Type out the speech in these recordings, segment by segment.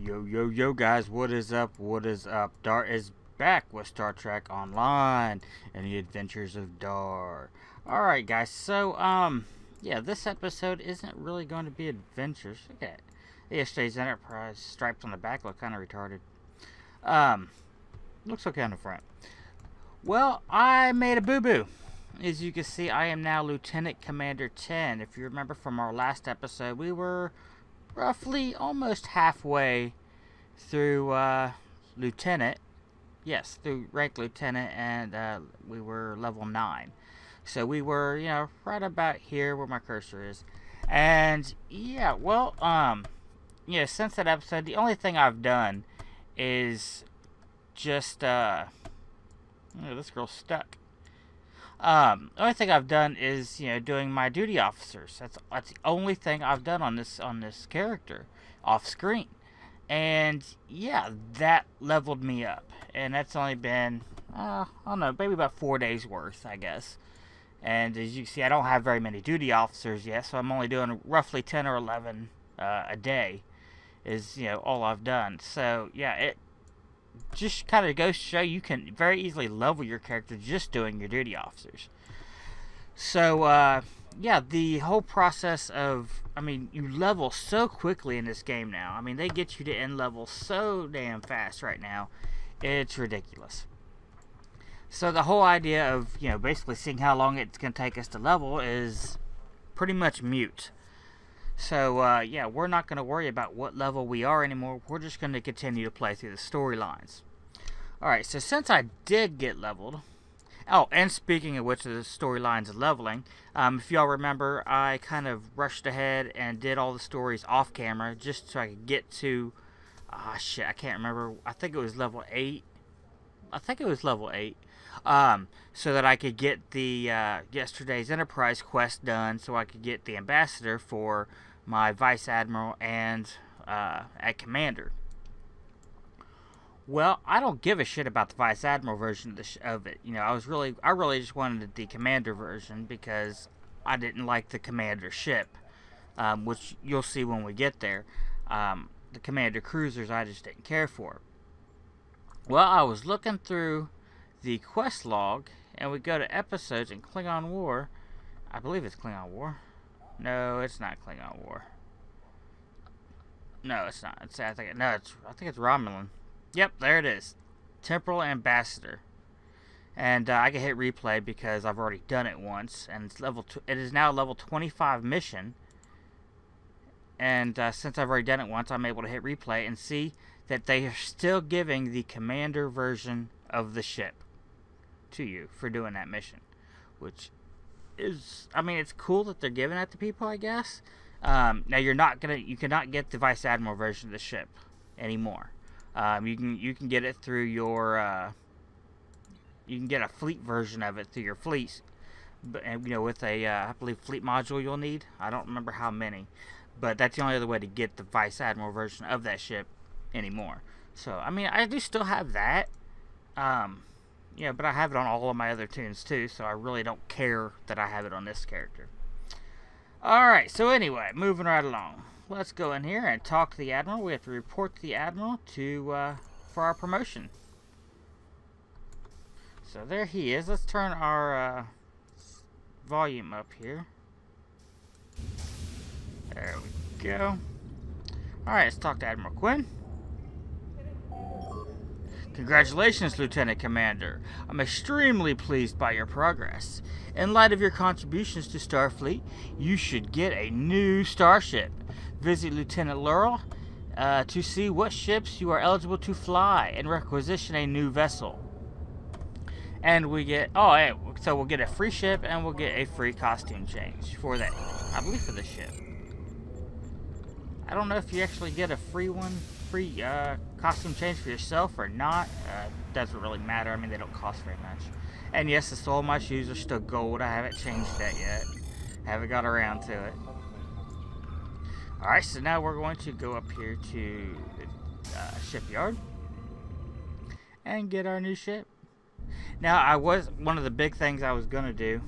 Yo, yo, yo, guys, what is up? What is up? Dar is back with Star Trek Online and the Adventures of Dar. Alright, guys, so, yeah, this episode isn't really going to be adventures. Look at it. Yesterday's Enterprise stripes on the back look kind of retarded. Looks okay on the front. Well, I made a boo-boo. As you can see, I am now Lieutenant Commander 10. If you remember from our last episode, we were roughly almost halfway through Lieutenant. Yes, through rank Lieutenant, and we were level 9. So we were, you know, right about here where my cursor is. And, yeah, well, yeah, since that episode, the only thing I've done is just, oh, this girl's stuck. The only thing I've done is, you know, doing my duty officers. That's the only thing I've done on this character, off screen. And yeah, that leveled me up. And that's only been, I don't know, maybe about 4 days worth, I guess. And as you can see, I don't have very many duty officers yet, so I'm only doing roughly 10 or 11 a day. Is, you know, all I've done. So yeah, it just kind of goes to show you can very easily level your character just doing your duty officers. So, yeah, the whole process of, I mean, you level so quickly in this game now. I mean, they get you to end level so damn fast right now. It's ridiculous. So the whole idea of, you know, basically seeing how long it's going to take us to level is pretty much mute. So, yeah, we're not going to worry about what level we are anymore. We're just going to continue to play through the storylines. Alright, so since I did get leveled... Oh, and speaking of which, the storylines of leveling, if y'all remember, I kind of rushed ahead and did all the stories off camera just so I could get to... Ah, shit, I can't remember. I think it was level 8. I think it was level 8. So that I could get the yesterday's Enterprise quest done, so I could get the ambassador for my Vice Admiral and at Commander. Well, I don't give a shit about the Vice Admiral version of it. You know, I really just wanted the Commander version because I didn't like the Commander ship, which you'll see when we get there. The Commander cruisers I just didn't care for. Well, I was looking through the quest log, and we go to episodes in Klingon War. I believe it's Klingon War. No, it's not Klingon War. No, it's not. I think it's Romulan. Yep, there it is. Temporal Ambassador. And I can hit replay because I've already done it once, and it's it is now a level 25 mission. And since I've already done it once, I'm able to hit replay and see that they are still giving the Commander version of the ship to you for doing that mission, which is, I mean, it's cool that they're giving it to people, I guess. Now you cannot get the Vice Admiral version of the ship anymore. You can get it through your you can get a fleet version of it through your fleet, but you know, with a I believe fleet module you'll need. I don't remember how many, but that's the only other way to get the Vice Admiral version of that ship anymore. So I mean, I do still have that. Yeah, but I have it on all of my other tunes too, so I really don't care that I have it on this character. Alright, so anyway, moving right along. Let's go in here and talk to the Admiral. We have to report to the Admiral for our promotion. So there he is. Let's turn our volume up here. There we go. Alright, let's talk to Admiral Quinn. Congratulations, Lieutenant Commander. I'm extremely pleased by your progress. In light of your contributions to Starfleet, you should get a new starship. Visit Lieutenant Laurel to see what ships you are eligible to fly and requisition a new vessel. And we get, oh, hey, so we'll get a free ship and we'll get a free costume change for that, I believe, for the ship. I don't know if you actually get a free costume change for yourself or not. Doesn't really matter. I mean, they don't cost very much. And yes, the sole of my shoes are still gold. I haven't changed that yet. Haven't got around to it. Alright, so now we're going to go up here to the shipyard and get our new ship. Now, one of the big things I was going to do,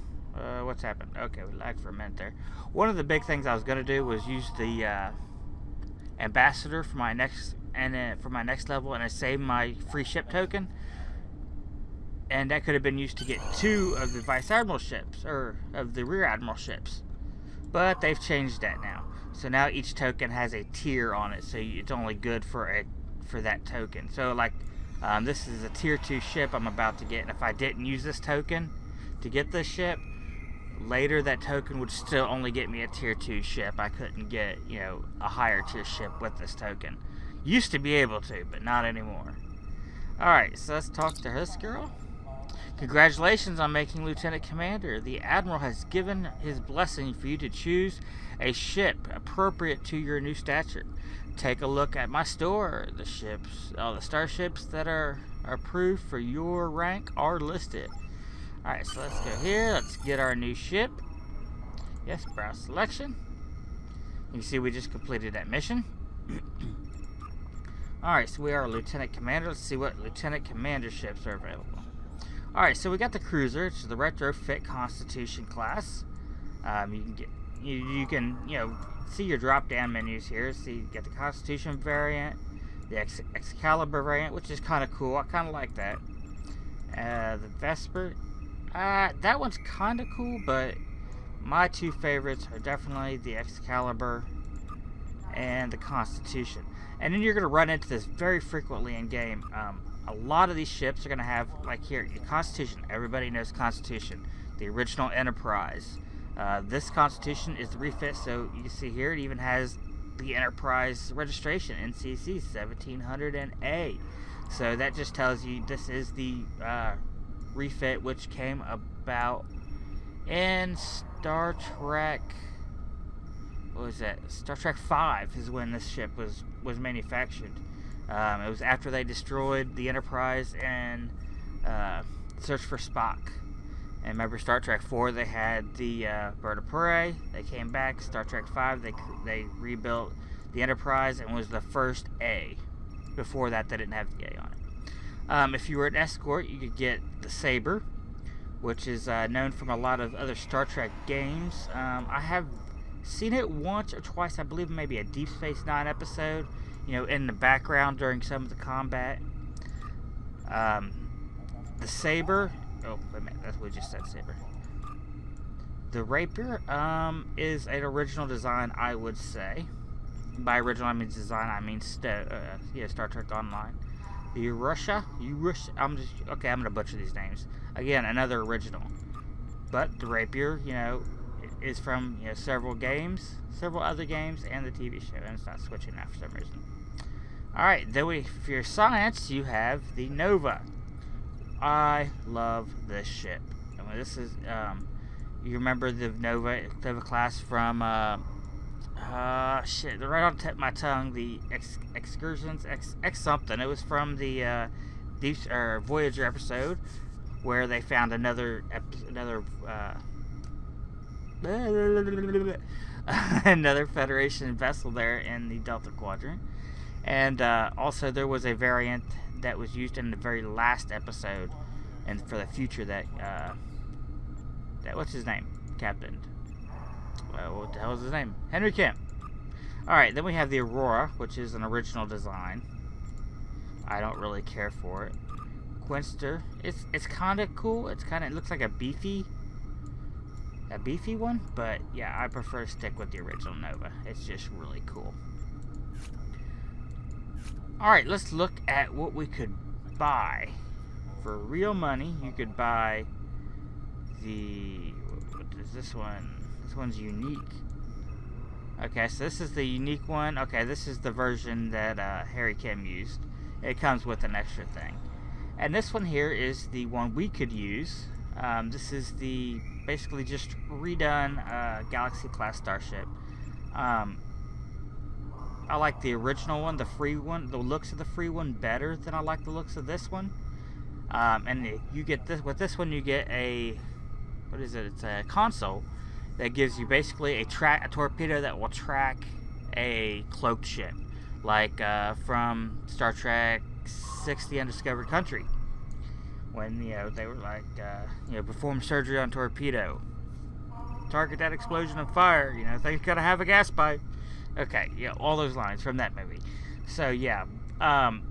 what's happened? Okay, we lagged for a minute there. One of the big things I was going to do was use the ambassador for my next and then for my next level, and I saved my free ship token. And that could have been used to get 2 of the Vice Admiral ships, or of the Rear Admiral ships. But they've changed that now. So now each token has a tier on it, so it's only good for that token. So like, this is a tier 2 ship I'm about to get, and if I didn't use this token to get this ship, later that token would still only get me a tier 2 ship. I couldn't get, you know, a higher tier ship with this token. Used to be able to, but not anymore. Alright, so let's talk to this girl. Congratulations on making Lieutenant Commander. The Admiral has given his blessing for you to choose a ship appropriate to your new stature. Take a look at my store. The ships, all the starships that are approved for your rank are listed. Alright, so let's go here. Let's get our new ship. Yes, browse selection. You can see we just completed that mission. Alright, so we are Lieutenant Commander. Let's see what Lieutenant Commander ships are available. Alright, so we got the cruiser, which is the retrofit Constitution class. You can see your drop down menus here. So you get the Constitution variant, the Excalibur variant, which is kind of cool. I kind of like that. The Vesper, that one's kind of cool, but my 2 favorites are definitely the Excalibur and the Constitution. And then you're going to run into this very frequently in game. A lot of these ships are going to have, like here, the Constitution. Everybody knows Constitution. The original Enterprise. This Constitution is the refit, so you can see here it even has the Enterprise registration, NCC 1700A. So that just tells you this is the refit which came about in Star Trek. What was that? Star Trek 5 is when this ship was manufactured. It was after they destroyed the Enterprise and Search for Spock. And remember, Star Trek 4, they had the Bird of Prey. They came back. Star Trek 5, they rebuilt the Enterprise and was the first A. Before that, they didn't have the A on it. If you were an escort, you could get the Saber, which is known from a lot of other Star Trek games. I have seen it once or twice, I believe maybe a Deep Space Nine episode, in the background during some of the combat. The Saber, oh wait a minute, that's what we just said, Saber. The Rapier is an original design, I would say. By original I mean design, I mean Star Trek Online. The Russia, I'm gonna butcher these names. Again, another original. But the Rapier, is from several other games, and the TV show, and it's not switching now for some reason. Alright, then for your science, you have the Nova. I love this ship. I mean, this is, you remember the Nova class from, shit, they're right on the tip of my tongue, the Excursions, X something. It was from the, Voyager episode, where they found another Federation vessel there in the Delta Quadrant. And also there was a variant that was used in the very last episode, and for the future that what's his name? Captain. What the hell is his name? Henry Kemp. Alright, then we have the Aurora, which is an original design. I don't really care for it. Quinster. It's kinda cool. It looks like a beefy one, but yeah, I prefer to stick with the original Nova. It's just really cool. Alright, let's look at what we could buy. For real money, you could buy the... What is this one? This one's unique. Okay, so this is the unique one. Okay, this is the version that Harry Kim used. It comes with an extra thing. And this one here is the one we could use. This is the basically just redone Galaxy class starship. I like the original one, the free one, the looks of the free one better than I like the looks of this one. And you get this, with this one you get a, what is it? It's a console that gives you basically a torpedo that will track a cloaked ship, like from Star Trek 6: The Undiscovered Country, when they were like perform surgery on torpedo, target that explosion of fire, things gotta have a gas pipe. Okay, yeah, all those lines from that movie. So yeah,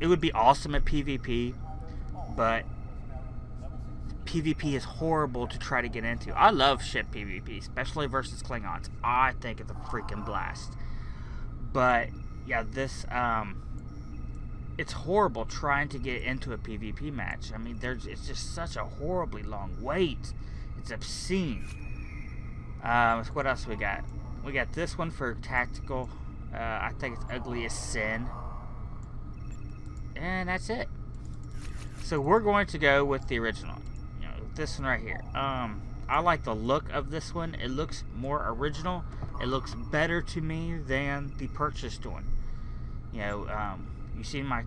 It would be awesome at PvP, but PvP is horrible to try to get into. I love ship PvP, especially versus Klingons. I think it's a freaking blast. But yeah, this it's horrible trying to get into a PvP match. I mean, it's just such a horribly long wait. It's obscene. What else we got? We got this one for tactical. I think it's Ugly as Sin. And that's it. So we're going to go with the original. You know, this one right here. I like the look of this one. It looks more original. It looks better to me than the purchased one. You know, you see my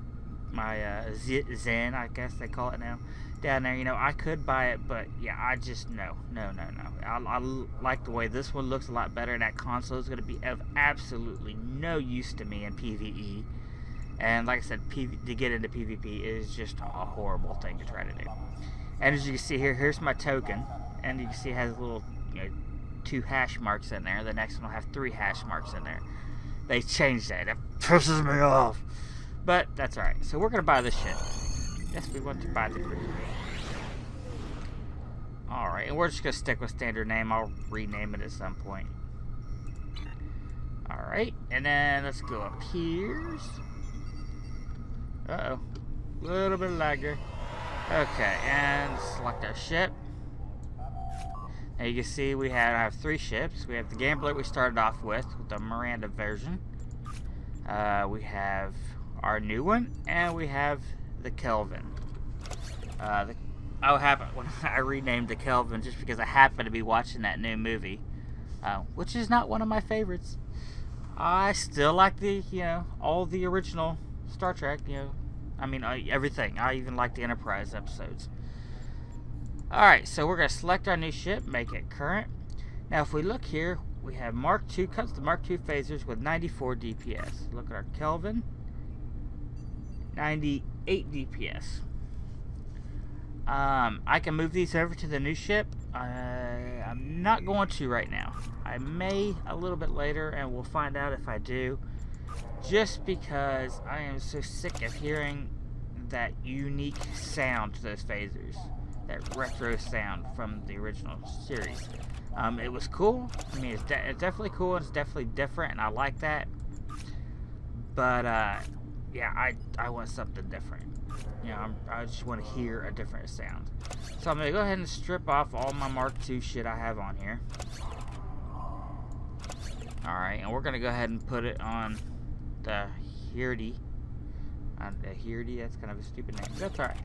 Zen, I guess they call it now, down there. You know, I could buy it, but yeah, I just no. I like the way this one looks a lot better. And that console is going to be of absolutely no use to me in PvE. And like I said, to get into PvP is just a horrible thing to try to do. And as you can see here, here's my token, and you can see it has little, you know, 2 hash marks in there. The next one will have 3 hash marks in there. They changed that. It pisses me off. But that's alright. So we're going to buy this shit. Yes, we want to buy the cruiser. Alright, and we're just going to stick with standard name. I'll rename it at some point. Alright, and then let's go up here. Uh-oh. A little bit of lagger. Okay, and select our ship. Now you can see I have 3 ships. We have the Gambler we started off with the Miranda version. We have our new one, and we have the Kelvin. I renamed the Kelvin just because I happened to be watching that new movie, which is not one of my favorites. I still like all the original Star Trek, I mean, everything. I even like the Enterprise episodes. Alright, so we're going to select our new ship, make it current. Now, if we look here, we have Mark II, cuts the Mark II phasers with 94 DPS. Look at our Kelvin, 98 DPS. I can move these over to the new ship. I'm not going to right now. I may a little bit later, and we'll find out if I do. Just because I am so sick of hearing that unique sound to those phasers. That retro sound from the original series. It was cool. I mean, it's definitely cool. It's definitely different, and I like that. But, yeah, I want something different. I just want to hear a different sound. So I'm going to go ahead and strip off all my Mark II shit I have on here. Alright, and we're going to go ahead and put it on the Hirdi. That's kind of a stupid name. That's alright.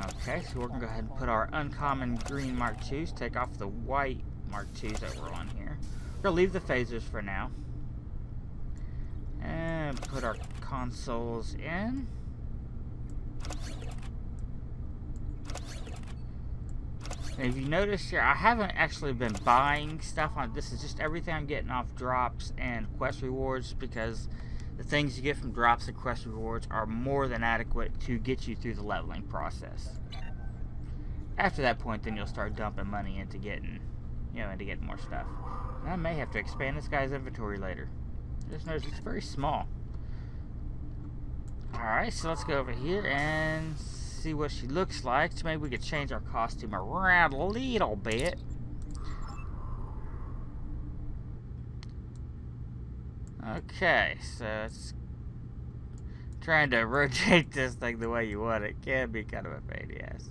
Okay, so we're going to go ahead and put our uncommon green Mark IIs, take off the white Mark IIs that were on here. We're going to leave the phasers for now. And put our consoles in. And if you notice here, I haven't actually been buying stuff on this. Is just everything I'm getting off drops and quest rewards, because the things you get from drops and quest rewards are more than adequate to get you through the leveling process. After that point, then you'll start dumping money into getting, into getting more stuff. And I may have to expand this guy's inventory later. Just notice it's very small. Alright, so let's go over here and see what she looks like. So maybe we could change our costume around a little bit. Okay, so it's trying to rotate this thing the way you want it can be kind of a pain in the ass.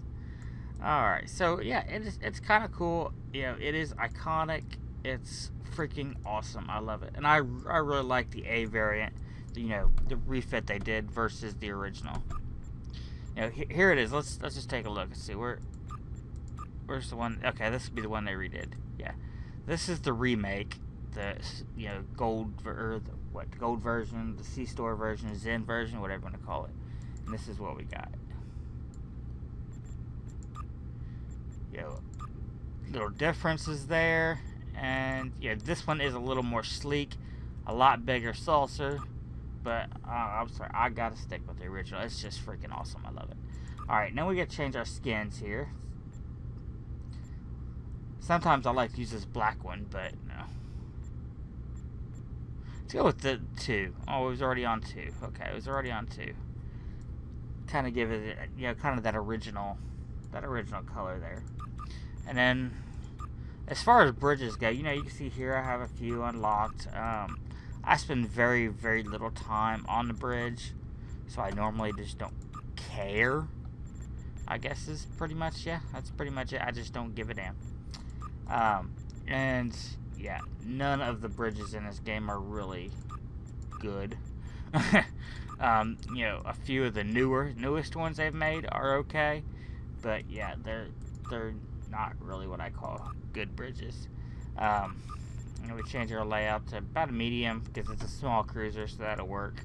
Alright, so yeah, it's kind of cool. It is iconic. It's freaking awesome. I love it. And I really like the A variant, the refit they did versus the original. Here it is. Let's just take a look and see where's the one. Okay, this would be the one they redid. Yeah, this is the remake. The gold gold version, the C-Store version, Zen version, whatever you want to call it. And this is what we got. Little differences there. And yeah, this one is a little more sleek, a lot bigger saucer, but I'm sorry, I gotta stick with the original. It's just freaking awesome. I love it. Alright, now we gotta change our skins here. Sometimes I like to use this black one, but no. Let's go with the 2. Oh, it was already on 2. Okay, it was already on 2. Kind of give it, you know, kind of that original color there. And then, as far as bridges go, you know, you can see here I have a few unlocked. I spend very, very little time on the bridge, so I normally just don't care. I guess is pretty much, yeah, that's pretty much it. I just don't give a damn. And yeah, none of the bridges in this game are really good. You know, a few of the newest ones they've made are okay, but yeah, they're not really what I call good bridges. And we change our layout to about a medium because it's a small cruiser, so that'll work.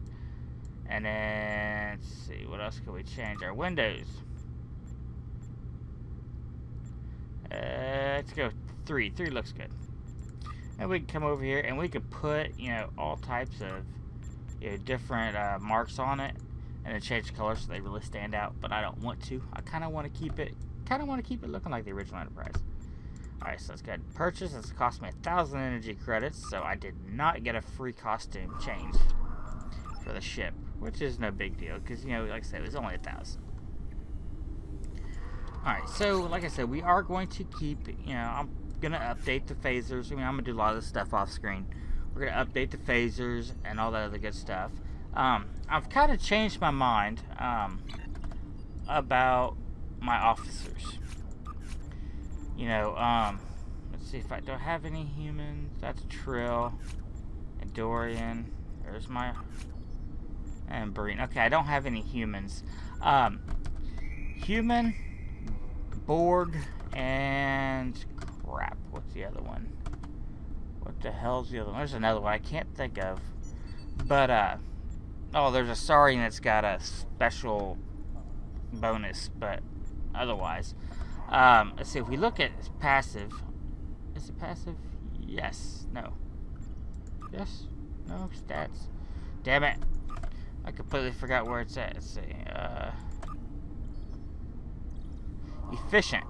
And then let's see, what else can we change? Our windows. Let's go 3. 3 looks good. And we can come over here and we can put, you know, all types of, you know, different marks on it, and then change the color so they really stand out. But I don't want to. I kind of want to keep it looking like the original Enterprise. All right, so let's go ahead and purchase. It's cost me 1,000 energy credits, so I did not get a free costume change for the ship, which is no big deal because, you know, like I said, it was only 1,000. Alright, so like I said, we are going to keep, you know, I'm going to update the phasers. I mean, I'm going to do a lot of this stuff off screen. We're going to update the phasers and all that other good stuff. I've kind of changed my mind about my officers. You know, let's see if I don't have any humans. That's Trill and Dorian. There's my... and Breen. Okay, I don't have any humans. Human... Borg, and crap, what's the other one? What the hell's the other one? There's another one I can't think of. But, oh, there's a Saurian that's got a special bonus, but otherwise. Let's see, if we look at passive, is it passive? Yes, no. Yes, no, stats. Damn it. I completely forgot where it's at. Let's see, efficient,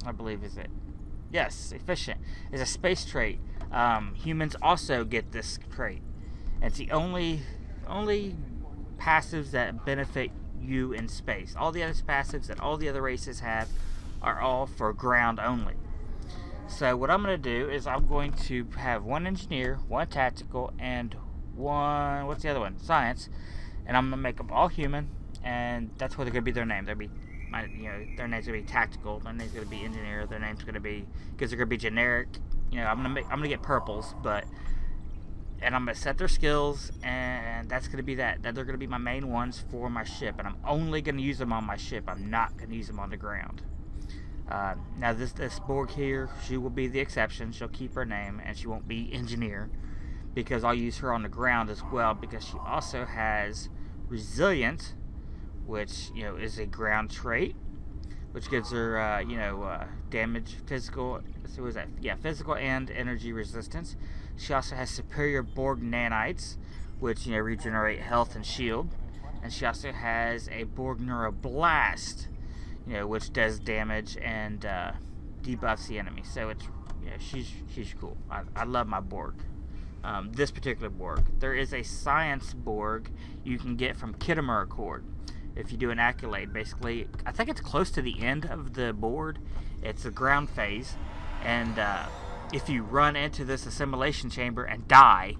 I believe is it. Yes, efficient is a space trait. Humans also get this trait. It's the only passives that benefit you in space. All the other passives that all the other races have are all for ground only. So what I'm going to do is I'm going to have 1 engineer, 1 tactical, and 1, what's the other one? Science. And I'm going to make them all human, and that's what they're going to be their name. They'll be, you know, their name's gonna be tactical. Their name's gonna be engineer. Their name's gonna be, because they're gonna be generic. You know, I'm gonna get purples, and I'm gonna set their skills, and that's gonna be that. They're gonna be my main ones for my ship, and I'm only gonna use them on my ship. I'm not gonna use them on the ground. Now this Borg here, she will be the exception. She'll keep her name, and she won't be engineer, because I'll use her on the ground as well, because she also has resilient, which, you know, is a ground trait, which gives her, you know, damage, physical, so what is that? Yeah, physical and energy resistance. She also has superior Borg nanites, which, you know, regenerate health and shield. And she also has a Borg neuroblast, you know, which does damage and debuffs the enemy. So it's, you know, she's cool. I love my Borg. This particular Borg. There is a science Borg you can get from Kittimer Accord. If you do an accolade, basically, I think it's close to the end of the board. It's a ground phase, and if you run into this assimilation chamber and die,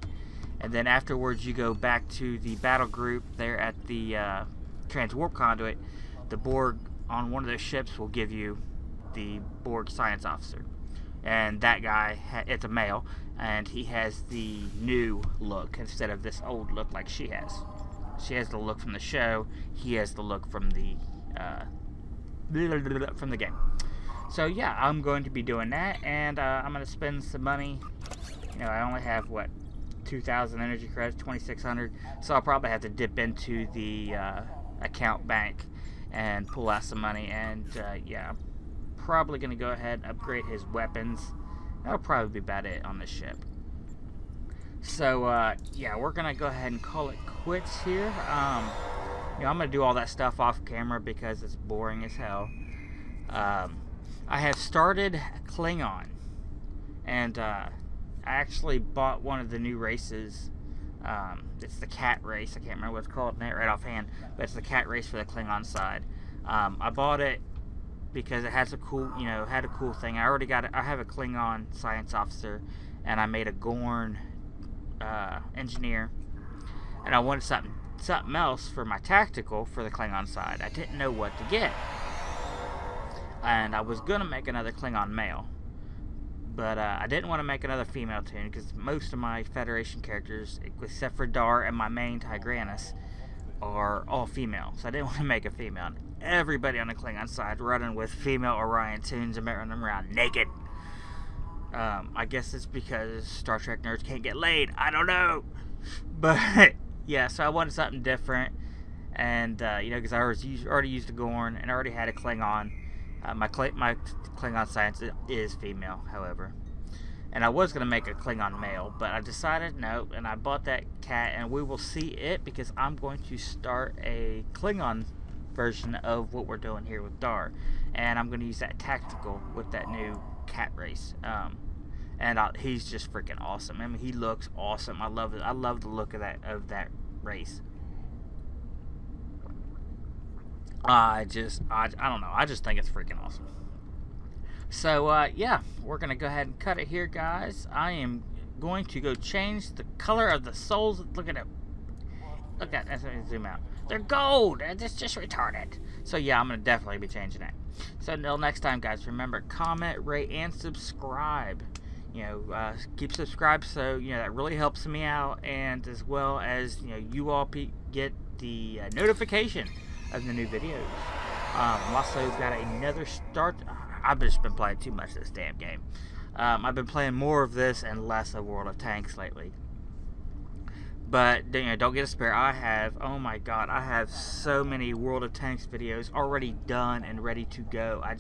and then afterwards you go back to the battle group there at the transwarp conduit, the Borg on one of those ships will give you the Borg science officer. And that guy, it's a male, and he has the new look instead of this old look like she has. She has the look from the show. He has the look from the game. So yeah, I'm going to be doing that, and I'm going to spend some money. You know, I only have what, 2,000 energy credits, 2,600. So I'll probably have to dip into the account bank and pull out some money. And yeah, I'm probably going to go ahead and upgrade his weapons. That'll probably be about it on the ship. So, yeah, we're going to go ahead and call it quits here. You know, I'm going to do all that stuff off camera because it's boring as hell. I have started Klingon. And I actually bought one of the new races It's the cat race. I can't remember what it's called right offhand, but it's the cat race for the Klingon side. I bought it because it has a cool, had a cool thing. I already got it. I have a Klingon science officer, and I made a Gorn engineer, and I wanted something else for my tactical for the Klingon side. I didn't know what to get, and I was gonna make another Klingon male, but I didn't want to make another female tune because most of my Federation characters, except for Dar and my main Tigranes, are all female, so I didn't want to make a female. And everybody on the Klingon side running with female Orion tunes and running them around naked. I guess it's because Star Trek nerds can't get laid. I don't know, but yeah. So I wanted something different, and because I already used a Gorn and I already had a Klingon. My Klingon science is female, however. And I was going to make a Klingon male, but I decided no, and I bought that cat, and we will see it because I'm going to start a Klingon version of what we're doing here with Dar. And I'm going to use that tactical with that new cat race. And he's just freaking awesome. I mean, he looks awesome. I love it. I love the look of that race. I don't know. I just think it's freaking awesome. So, yeah, we're going to go ahead and cut it here, guys. I am going to go change the color of the souls. Look at it. Look at it. Let me zoom out. They're gold. It's just retarded. So, yeah, I'm going to definitely be changing that. So, until next time, guys, remember, comment, rate, and subscribe. Keep subscribed, so, that really helps me out. And as well as, you all get the notification of the new videos. Also got another start. I've just been playing too much of this damn game. I've been playing more of this and less of World of Tanks lately. But don't get a spare. Oh my god, I have so many World of Tanks videos already done and ready to go. I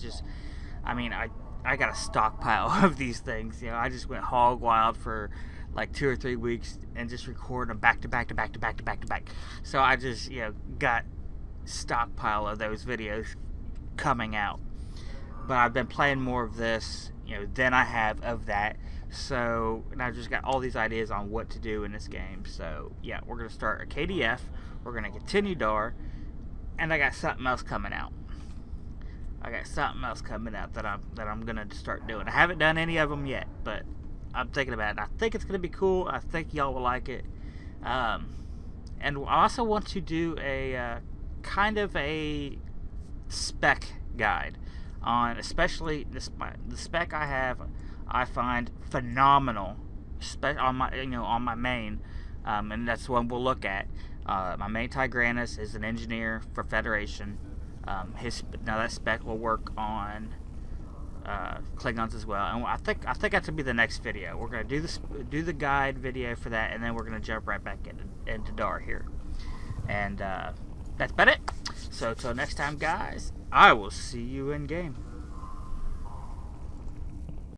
got a stockpile of these things. I just went hog wild for like 2 or 3 weeks and just recorded them back to back to back to back to back to back. So I just got stockpile of those videos coming out. But I've been playing more of this, than I have of that. So, and I've just got all these ideas on what to do in this game. So, yeah, we're going to start a KDF. We're going to continue Dar. And I got something else coming out. that I'm going to start doing. I haven't done any of them yet, but I'm thinking about it. I think it's going to be cool. I think y'all will like it. And I also want to do a kind of a spec guide on, especially the spec I have. I find phenomenal on my main, and that's what we'll look at. My main Tigranes is an engineer for Federation. Now that spec will work on Klingons as well, and I think that should be the next video. We're gonna do the guide video for that, and then we're gonna jump right back into Dar here, and that's about it. So till next time, guys, I will see you in game.